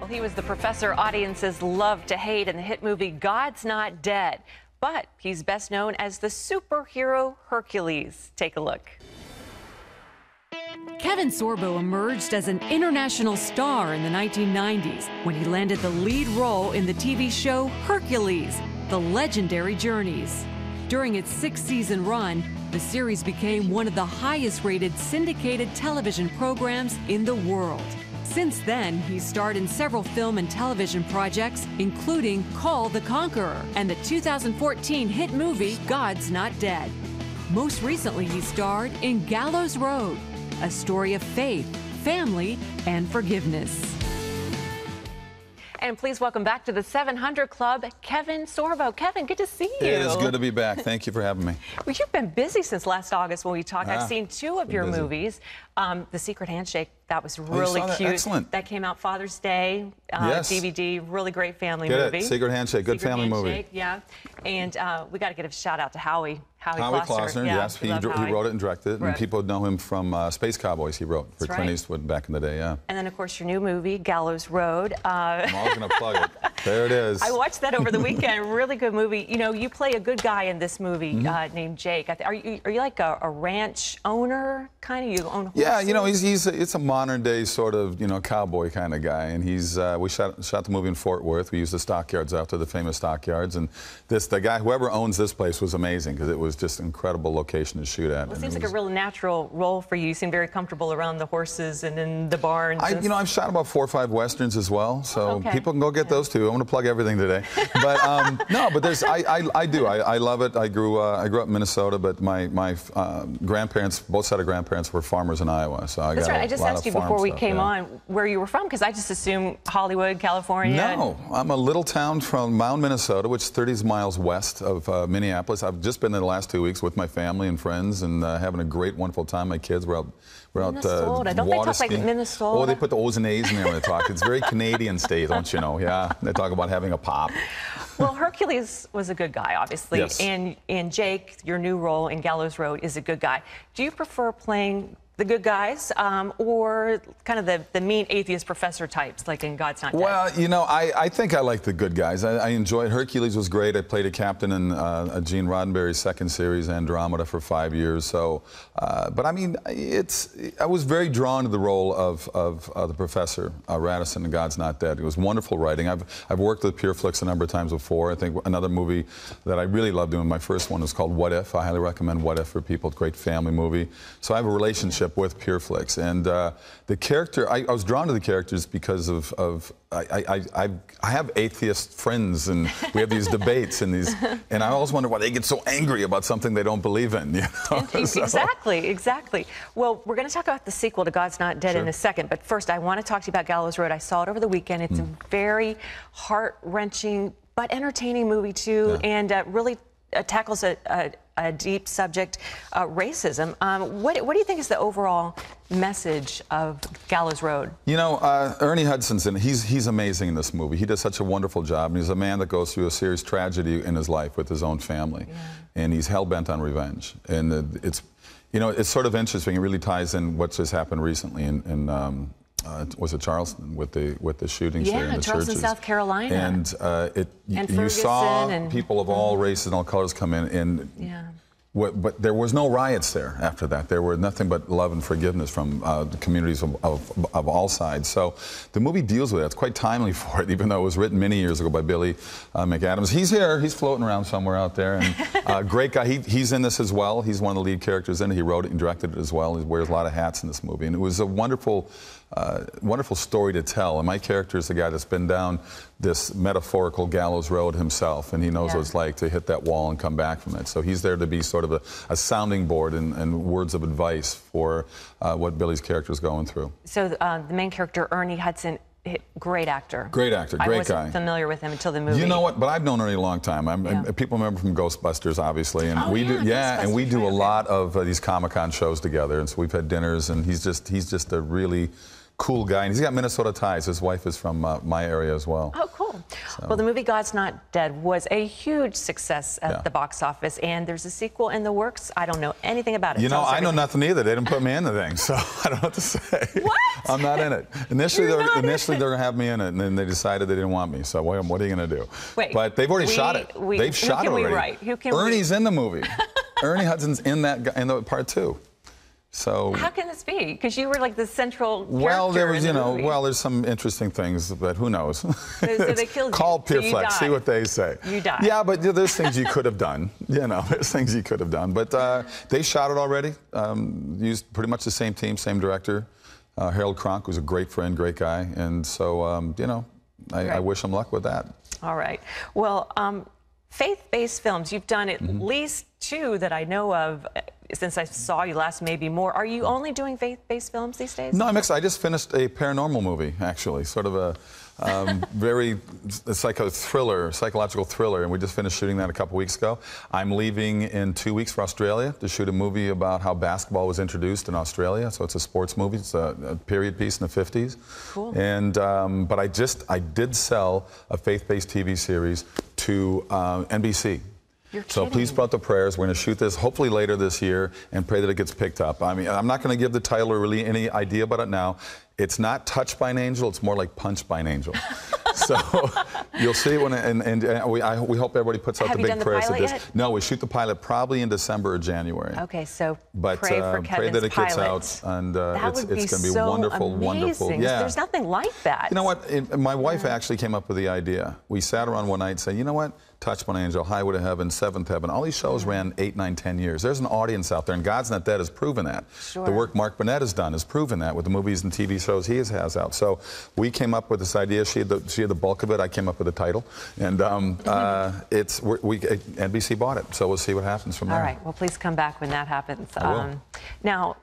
Well, he was the professor audiences love to hate in the hit movie God's Not Dead. But he's best known as the superhero Hercules. Take a look. Kevin Sorbo emerged as an international star in the 1990s when he landed the lead role in the TV show Hercules, The Legendary Journeys. During its six-season run, the series became one of the highest-rated syndicated television programs in the world. Since then, he starred in several film and television projects, including Call the Conqueror and the 2014 hit movie God's Not Dead. Most recently, he starred in Gallows Road, a story of faith, family, and forgiveness. And please welcome back to the 700 Club, Kevin Sorbo. Kevin, good to see you. It is good to be back. Thank you for having me. Well, you've been busy since last August when we talked. I've seen two of your movies. The Secret Handshake, that was really cute. Excellent. That came out Father's Day, yes. DVD, really great family Get movie. It. Secret Handshake, good family movie. Yeah. And we got to give a shout out to Howie Klossner, yeah, yes, he wrote it and directed it, and people know him from Space Cowboys. He wrote for Clint Eastwood back in the day, yeah. And then, of course, your new movie, Gallows Road. I'm always going to plug it. There it is. I watched that over the weekend. Really good movie. You know, you play a good guy in this movie named Jake. Are you like a ranch owner, kind of? You own horses? Yeah, you know, it's a modern day sort of, you know, cowboy kind of guy. And we shot the movie in Fort Worth. We used the stockyards after the famous stockyards. And the guy, whoever owns this place, was amazing because it was just an incredible location to shoot at. Well, it seems like a real natural role for you. You seem very comfortable around the horses and in the barns. You know, I've shot about 4 or 5 westerns as well, so people can go get those too. I'm going to plug everything today. But no, but there's I do. I love it. I grew up in Minnesota, but my grandparents, both side of grandparents, were farmers in Iowa. So That's right. I just asked you before we came on where you were from, because I just assumed Hollywood, California. No, I'm a little town from Mound, Minnesota, which is 30 miles west of Minneapolis. I've just been there the last 2 weeks with my family and friends, and having a great, wonderful time. My kids were out Minnesota. Don't they talk like Minnesota? Oh, they put the O's and A's in there when they talk. It's very Canadian state, don't you know? Yeah, they talk about having a pop. Well, Hercules was a good guy, obviously, yes. and Jake, your new role in Gallows Road, is a good guy. Do you prefer playing the good guys or kind of the mean atheist professor types, like in God's Not Dead? Well, you know, I think I like the good guys. I enjoyed Hercules was great. I played a captain in Gene Roddenberry's second series, Andromeda, for 5 years. So, but I mean, I was very drawn to the role of the professor, Radisson, in God's Not Dead. It was wonderful writing. I've worked with PureFlix a number of times before. I think another movie that I really loved doing, my first one, was called What If. I highly recommend What If for people. Great family movie. So I have a relationship with PureFlix, and the character, I was drawn to the characters because I have atheist friends, and we have these debates and I always wonder why they get so angry about something they don't believe in. You know? Exactly. Well, we're going to talk about the sequel to God's Not Dead in a second, but first I want to talk to you about Gallows Road. I saw it over the weekend. It's a very heart-wrenching but entertaining movie too, and really tackles a deep subject, racism. What do you think is the overall message of Gallows Road? You know, Ernie Hudson's in it. He's amazing in this movie. He does such a wonderful job. And he's a man that goes through a serious tragedy in his life with his own family, and he's hell-bent on revenge. And it's, you know, it's sort of interesting. It really ties in what just happened recently in was it Charleston with the shootings there in the Charleston, churches? South Carolina. And you saw people of all races and all colors come in, and but there was no riots there after that. There were nothing but love and forgiveness from the communities of all sides. So the movie deals with it. It's quite timely for it, even though it was written many years ago by Billy McAdams. He's here. He's floating around somewhere out there. And great guy. He's in this as well. He's one of the lead characters in it. He wrote it and directed it as well. He wears a lot of hats in this movie. And it was a wonderful story to tell. And my character is the guy that's been down this metaphorical gallows road himself, and he knows what it's like to hit that wall and come back from it. So he's there to be sort of a sounding board and words of advice for what Billy's character is going through. So the main character, Ernie Hudson, great actor. Great actor, great guy. I wasn't familiar with him until the movie. You know what? But I've known Ernie a long time. People remember from Ghostbusters, obviously, and we do a lot of these Comic-Con shows together, and so we've had dinners, and he's just a really cool guy, and he's got Minnesota ties. His wife is from my area as well. Oh, cool. Cool. So. Well, the movie God's Not Dead was a huge success at the box office, and there's a sequel in the works. I don't know anything about it. You know, I know nothing either. They didn't put me in the thing, so I don't know what to say. What? I'm not in it. Initially, they're going to have me in it, and then they decided they didn't want me. So what are you going to do? Wait. But they've already shot it. They've shot it already. Who can Ernie's in the movie. Ernie Hudson's in the part 2. So how can this be? Because you were like the central character. Well, there was, there's some interesting things, but who knows? So they killed you. Call Peerflex, see what they say. You died. Yeah, but there's things you could have done. There's things you could have done. But they shot it already. Used pretty much the same team, same director. Harold Kronk was a great friend, great guy, and so I wish him luck with that. All right. Well, faith-based films, you've done at least 2 that I know of since I saw you last, maybe more. Are you only doing faith-based films these days? No, I just finished a paranormal movie, actually, sort of a it's like a psychological thriller, and we just finished shooting that a couple weeks ago. I'm leaving in 2 weeks for Australia to shoot a movie about how basketball was introduced in Australia. So it's a sports movie. It's a period piece in the 50s. Cool. And but I did sell a faith-based TV series to NBC. So please put out the prayers. We're going to shoot this hopefully later this year and pray that it gets picked up. I mean, I'm not going to give the title or really any idea about it now. It's not Touched by an Angel. It's more like Punched by an Angel. So you'll see when, we hope everybody puts out the big prayers. Have you done the pilot yet? No, we shoot the pilot probably in December or January. Okay, so pray for Kevin's pray that it gets pilot. out, and it's going to be so wonderful, amazing. wonderful. Yeah. There's nothing like that. You know what? My wife actually came up with the idea. We sat around one night and said, you know what? Touched by an Angel, Highway to Heaven, Seventh Heaven. All these shows ran 8, 9, 10 years. There's an audience out there, and God's Not Dead has proven that. Sure. The work Mark Burnett has done has proven that with the movies and TV shows he has out. So we came up with this idea. She had the bulk of it. I came up with the title, and NBC bought it. So we'll see what happens from there. All right. Well, please come back when that happens. I will. Now,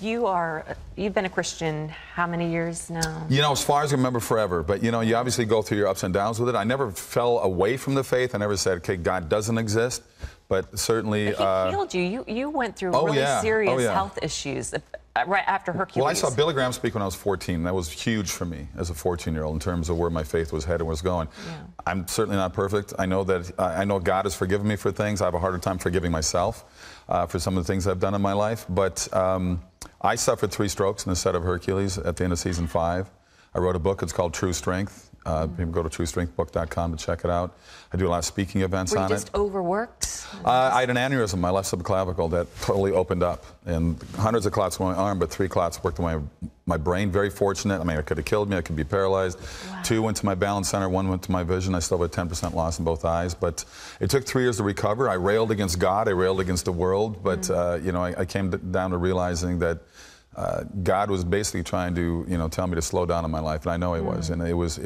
you've been a Christian how many years now? As far as I remember, forever. But you obviously go through your ups and downs with it. I never fell away from the faith. I never said, okay, God doesn't exist. But certainly, but he healed you. You went through really serious health issues right after Hercules. Well, I saw Billy Graham speak when I was 14. That was huge for me as a 14-year-old in terms of where my faith was headed and was going. Yeah. I'm certainly not perfect. I know that I know God has forgiven me for things. I have a harder time forgiving myself for some of the things I've done in my life. But I suffered 3 strokes in the set of Hercules at the end of season 5. I wrote a book. It's called True Strength. People go to truestrengthbook.com to check it out. I do a lot of speaking events on it. Were you just overworked? I had an aneurysm in my left subclavicle that totally opened up, and hundreds of clots in my arm, but 3 clots worked in my brain. Very fortunate. I mean, it could have killed me. I could be paralyzed. Wow. 2 went to my balance center. 1 went to my vision. I still have a 10% loss in both eyes. But it took 3 years to recover. I railed against God. I railed against the world. But I came down to realizing that God was basically trying to, tell me to slow down in my life, and I know He was. And it was,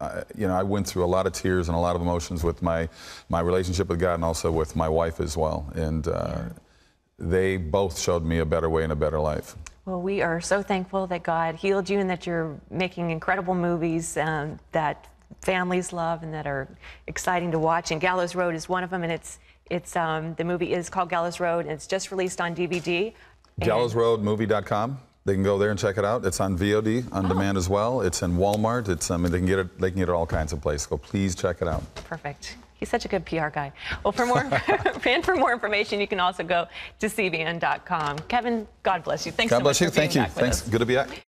I went through a lot of tears and a lot of emotions with my relationship with God, and also with my wife as well. And they both showed me a better way and a better life. Well, we are so thankful that God healed you and that you're making incredible movies that families love and that are exciting to watch. And Gallows Road is one of them, and the movie is called Gallows Road, and it's just released on DVD. GallowsRoadMovie.com. They can go there and check it out. It's on VOD on demand as well. It's in Walmart. They can get it. They can get it all kinds of places. So please check it out. Perfect. He's such a good PR guy. Well, for more information, you can also go to cbn.com. Kevin, God bless you. Thanks so much for being back with us. Thanks. Good to be back.